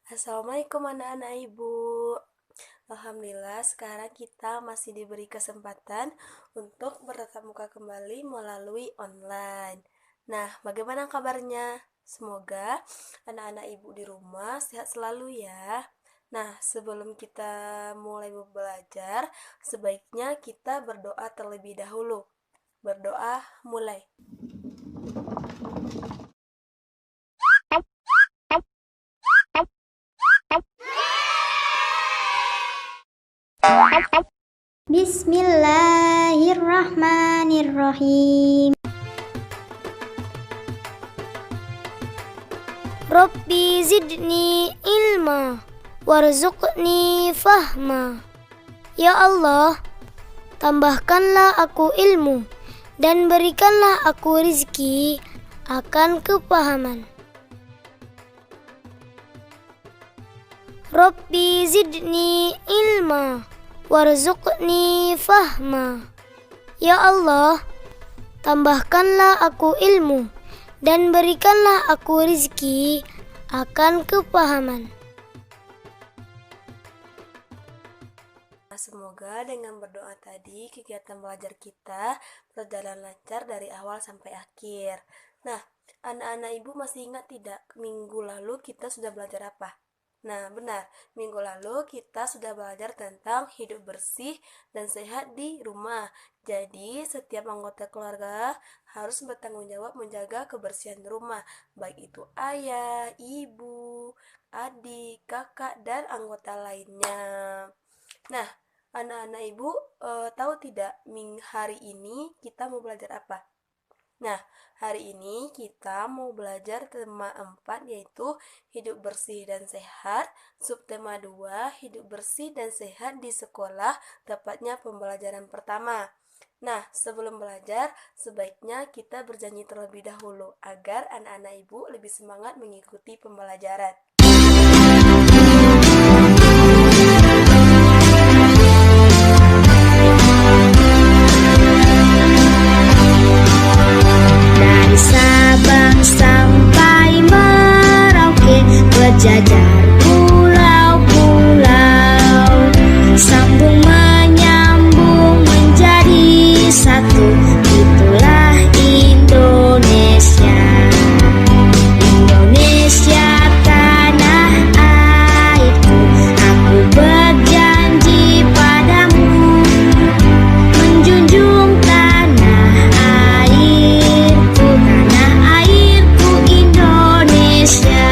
Assalamualaikum anak-anak ibu. Alhamdulillah sekarang kita masih diberi kesempatan untuk bertatap muka kembali melalui online. Nah, bagaimana kabarnya? Semoga anak-anak ibu di rumah sehat selalu ya. Nah, sebelum kita mulai belajar, sebaiknya kita berdoa terlebih dahulu. Berdoa mulai. Bismillahirrahmanirrahim. Rabbi zidni ilma warzuqni fahma. Ya Allah, tambahkanlah aku ilmu dan berikanlah aku rizki akan kepahaman. Rabbi zidni ilma warzuqni fahma. Ya Allah, tambahkanlah aku ilmu dan berikanlah aku rizki akan kepahaman. Semoga dengan berdoa tadi kegiatan belajar kita berjalan lancar dari awal sampai akhir. Nah, anak-anak ibu masih ingat tidak minggu lalu kita sudah belajar apa? Nah, benar. Minggu lalu kita sudah belajar tentang hidup bersih dan sehat di rumah. Jadi, setiap anggota keluarga harus bertanggung jawab menjaga kebersihan rumah, baik itu ayah, ibu, adik, kakak, dan anggota lainnya. Nah, anak-anak ibu tahu tidak hari ini kita mau belajar apa? Nah, hari ini kita mau belajar tema 4 yaitu hidup bersih dan sehat, subtema 2 hidup bersih dan sehat di sekolah, tepatnya pembelajaran pertama. Nah, sebelum belajar, sebaiknya kita berjanji terlebih dahulu agar anak-anak ibu lebih semangat mengikuti pembelajaran. Dari Sabang sampai Merauke, berjajar pulau-pulau, sambung menyambung menjadi satu. Itulah Indonesia. Indonesia tanah airku, aku berjanji padamu menjunjung tanah airku Indonesia.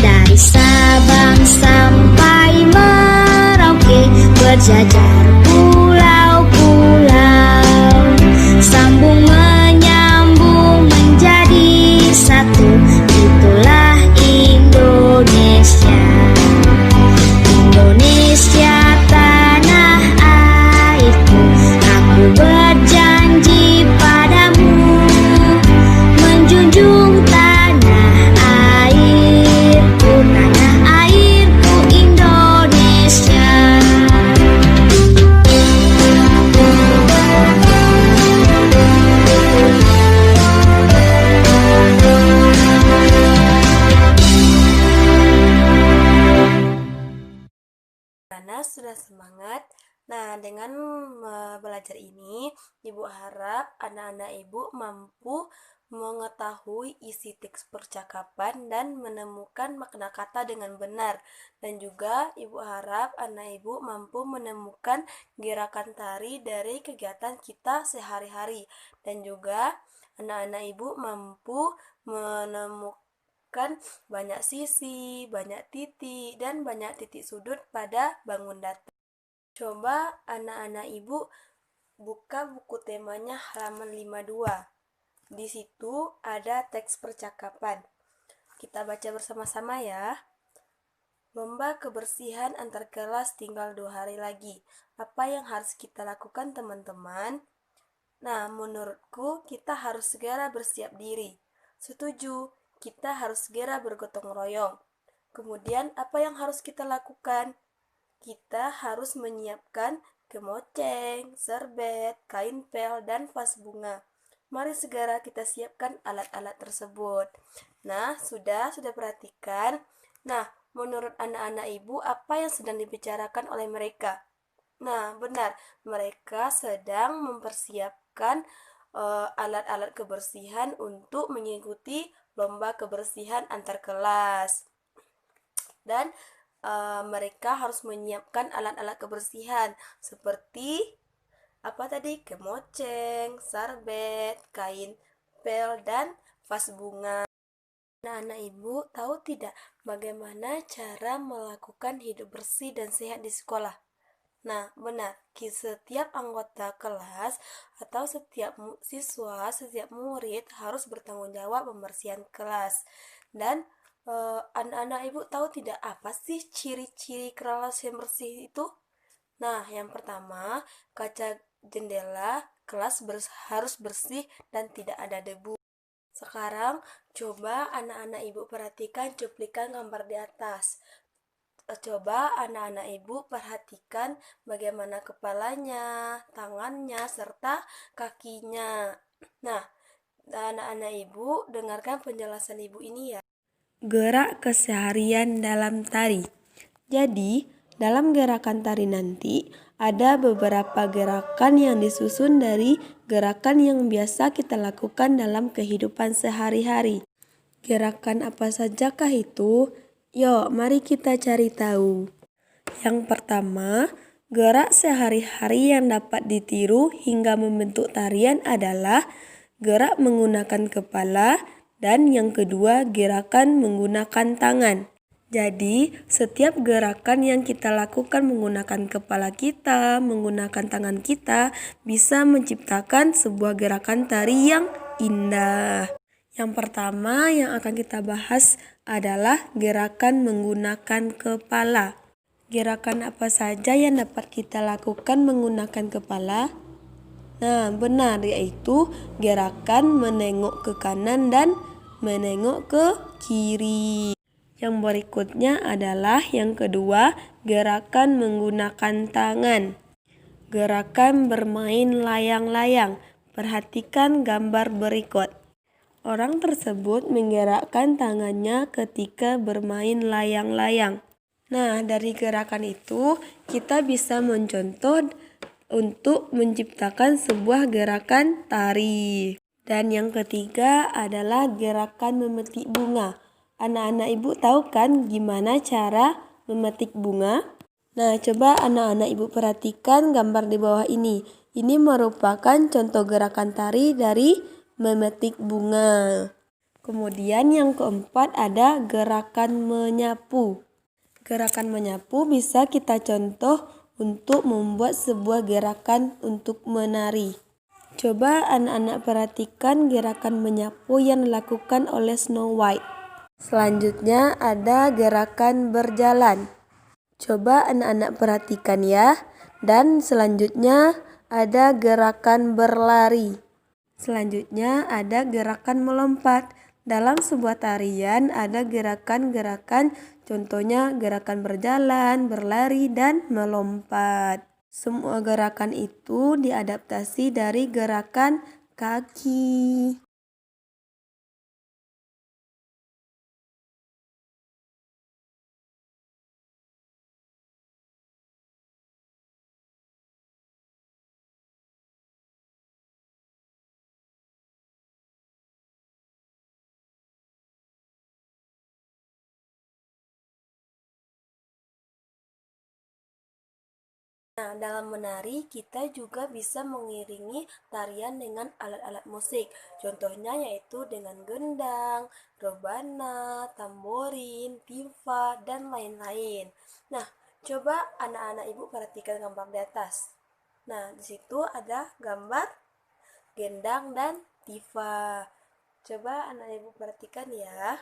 Dari Sabang sampai Merauke, berjajar pulau-pulau, sambung menyambung menjadi satu. Itulah Indonesia. Indonesia tanah airku, aku berjanji padamu menjunjung tanah airku Indonesia. Karena sudah semangat. Nah, dengan belajar ini, Ibu harap anak-anak Ibu mampu mengetahui isi teks percakapan dan menemukan makna kata dengan benar. Dan juga Ibu harap anak Ibu mampu menemukan gerakan tari dari kegiatan kita sehari-hari. Dan juga anak-anak Ibu mampu menemukan banyak sisi, banyak titik, dan banyak titik sudut pada bangun datar. Coba anak-anak ibu buka buku temanya halaman 52. Di situ ada teks percakapan. Kita baca bersama-sama ya. Lomba kebersihan antar kelas tinggal 2 hari lagi. Apa yang harus kita lakukan teman-teman? Nah, menurutku kita harus segera bersiap diri. Setuju, kita harus segera bergotong royong. Kemudian apa yang harus kita lakukan? Kita harus menyiapkan kemoceng, serbet, kain pel, dan vas bunga. Mari segera kita siapkan alat-alat tersebut. Nah, sudah perhatikan. Nah, menurut anak-anak ibu, apa yang sedang dibicarakan oleh mereka? Nah, benar, mereka sedang mempersiapkan alat-alat kebersihan untuk mengikuti lomba kebersihan antar kelas. Dan mereka harus menyiapkan alat-alat kebersihan seperti apa tadi? Kemoceng, sarbet, kain pel, dan vas bunga. Anak-anak ibu tahu tidak bagaimana cara melakukan hidup bersih dan sehat di sekolah? Nah, benar, setiap anggota kelas atau setiap siswa, setiap murid harus bertanggung jawab pembersihan kelas. Dan anak-anak ibu tahu tidak apa sih ciri-ciri kelas yang bersih itu? Nah, yang pertama, kaca jendela kelas harus bersih dan tidak ada debu. Sekarang, coba anak-anak ibu perhatikan cuplikan gambar di atas. Coba anak-anak ibu perhatikan bagaimana kepalanya, tangannya, serta kakinya. Nah, anak-anak ibu dengarkan penjelasan ibu ini ya. Gerak keseharian dalam tari. Jadi, dalam gerakan tari nanti ada beberapa gerakan yang disusun dari gerakan yang biasa kita lakukan dalam kehidupan sehari-hari. Gerakan apa sajakah itu? Yuk, mari kita cari tahu. Yang pertama, gerak sehari-hari yang dapat ditiru hingga membentuk tarian adalah gerak menggunakan kepala, dan yang kedua, gerakan menggunakan tangan. Jadi, setiap gerakan yang kita lakukan menggunakan kepala kita, menggunakan tangan kita, bisa menciptakan sebuah gerakan tari yang indah. Yang pertama yang akan kita bahas adalah gerakan menggunakan kepala. Gerakan apa saja yang dapat kita lakukan menggunakan kepala? Nah, benar, yaitu gerakan menengok ke kanan dan menengok ke kiri. Yang berikutnya adalah yang kedua, gerakan menggunakan tangan. Gerakan bermain layang-layang. Perhatikan gambar berikut. Orang tersebut menggerakkan tangannya ketika bermain layang-layang. Nah, dari gerakan itu kita bisa mencontoh untuk menciptakan sebuah gerakan tari. Dan yang ketiga adalah gerakan memetik bunga. Anak-anak ibu tahu kan gimana cara memetik bunga? Nah, coba anak-anak ibu perhatikan gambar di bawah ini. Ini merupakan contoh gerakan tari dari memetik bunga. Kemudian yang keempat ada gerakan menyapu. Gerakan menyapu bisa kita contoh untuk membuat sebuah gerakan untuk menari. Coba anak-anak perhatikan gerakan menyapu yang dilakukan oleh Snow White. Selanjutnya ada gerakan berjalan. Coba anak-anak perhatikan ya. Dan selanjutnya ada gerakan berlari. Selanjutnya ada gerakan melompat. Dalam sebuah tarian ada gerakan-gerakan, contohnya gerakan berjalan, berlari, dan melompat. Semua gerakan itu diadaptasi dari gerakan kaki. Nah, dalam menari kita juga bisa mengiringi tarian dengan alat-alat musik. Contohnya yaitu dengan gendang, rebana, tamborin, tifa, dan lain-lain. Nah, coba anak-anak ibu perhatikan gambar di atas. Nah, di situ ada gambar gendang dan Tifa. Coba anak ibu perhatikan ya.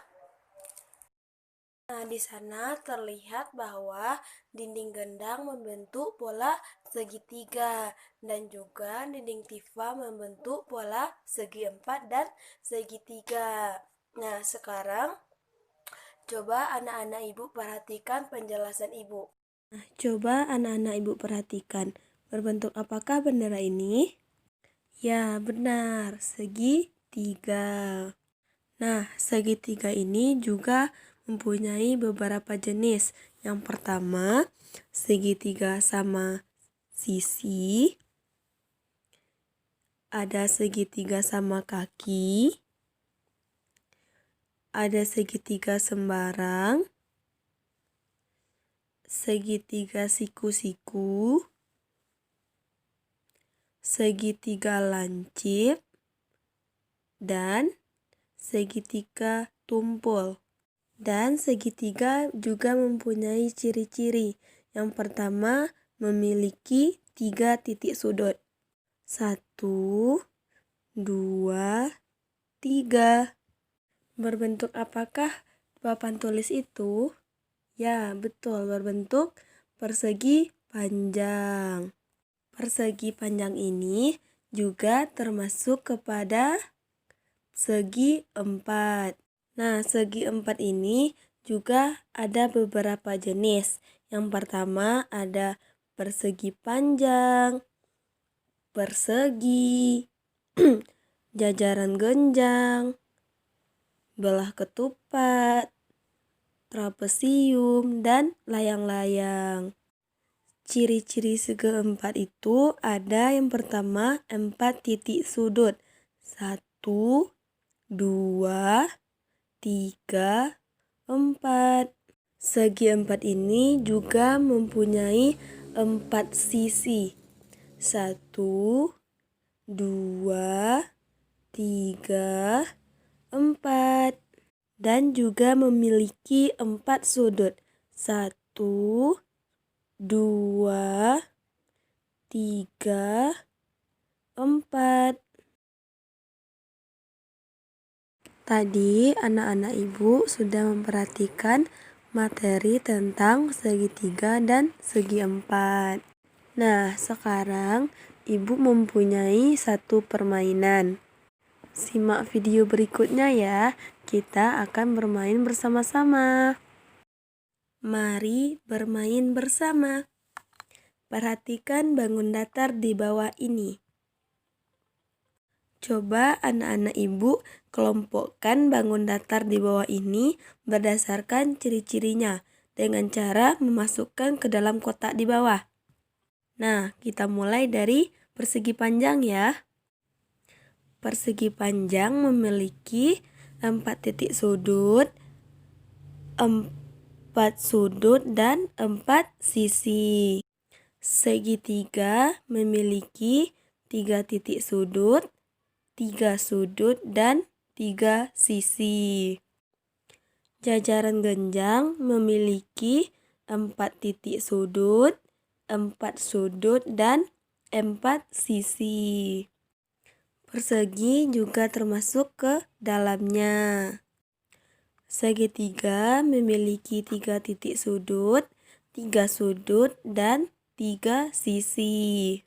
Nah, di sana terlihat bahwa dinding gendang membentuk pola segitiga dan juga dinding tifa membentuk pola segi empat dan segitiga. Nah, sekarang coba anak-anak ibu perhatikan penjelasan ibu. Nah, coba anak-anak ibu perhatikan, berbentuk apakah bendera ini? Ya, benar, segitiga. Nah, segitiga ini juga mempunyai beberapa jenis. Yang pertama, segitiga sama sisi, ada segitiga sama kaki, ada segitiga sembarang, segitiga siku-siku, segitiga lancip, dan segitiga tumpul. Dan segitiga juga mempunyai ciri-ciri. Yang pertama, memiliki 3 titik sudut. 1, 2, 3. Berbentuk apakah papan tulis itu? Ya, betul, berbentuk persegi panjang. Persegi panjang ini juga termasuk kepada segi empat. Nah, segi empat ini juga ada beberapa jenis. Yang pertama ada persegi panjang, persegi, jajaran genjang, belah ketupat, trapesium, dan layang-layang. Ciri-ciri segi empat itu ada yang pertama 4 titik sudut. 1, 2, 3, 4. Segi empat ini juga mempunyai 4 sisi. 1, 2, 3, 4. Dan juga memiliki 4 sudut. 1, 2, 3, 4. Tadi anak-anak ibu sudah memperhatikan materi tentang segitiga dan segi empat. Nah, sekarang ibu mempunyai satu permainan. Simak video berikutnya ya, kita akan bermain bersama-sama. Mari bermain bersama. Perhatikan bangun datar di bawah ini. Coba anak-anak ibu kelompokkan bangun datar di bawah ini berdasarkan ciri-cirinya dengan cara memasukkan ke dalam kotak di bawah. Nah, kita mulai dari persegi panjang ya. Persegi panjang memiliki 4 titik sudut, 4 sudut, dan 4 sisi. Segitiga memiliki 3 titik sudut, 3 sudut, dan 3 sisi. Jajaran genjang memiliki 4 titik sudut, 4 sudut, dan 4 sisi. Persegi juga termasuk ke dalamnya. Segitiga memiliki 3 titik sudut, 3 sudut, dan 3 sisi.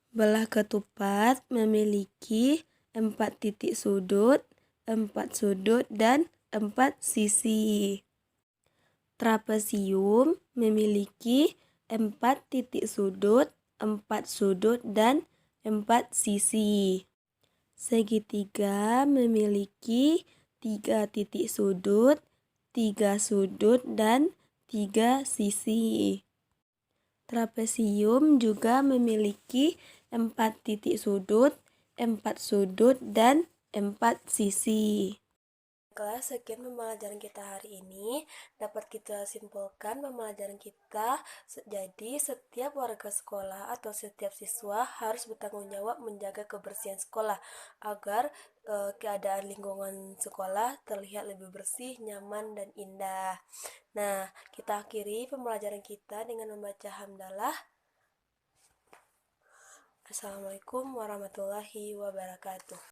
Belah ketupat memiliki 4 titik sudut, 4 sudut, dan 4 sisi. Trapesium memiliki 4 titik sudut, 4 sudut, dan 4 sisi. Segitiga memiliki 3 titik sudut, 3 sudut, dan 3 sisi. Trapesium juga memiliki 4 titik sudut, 4 sudut, dan 4 sisi. Kelas, sekian pembelajaran kita hari ini. Dapat kita simpulkan pembelajaran kita, jadi setiap warga sekolah atau setiap siswa harus bertanggung jawab menjaga kebersihan sekolah agar keadaan lingkungan sekolah terlihat lebih bersih, nyaman, dan indah. Nah, kita akhiri pembelajaran kita dengan membaca hamdalah. Assalamualaikum warahmatullahi wabarakatuh.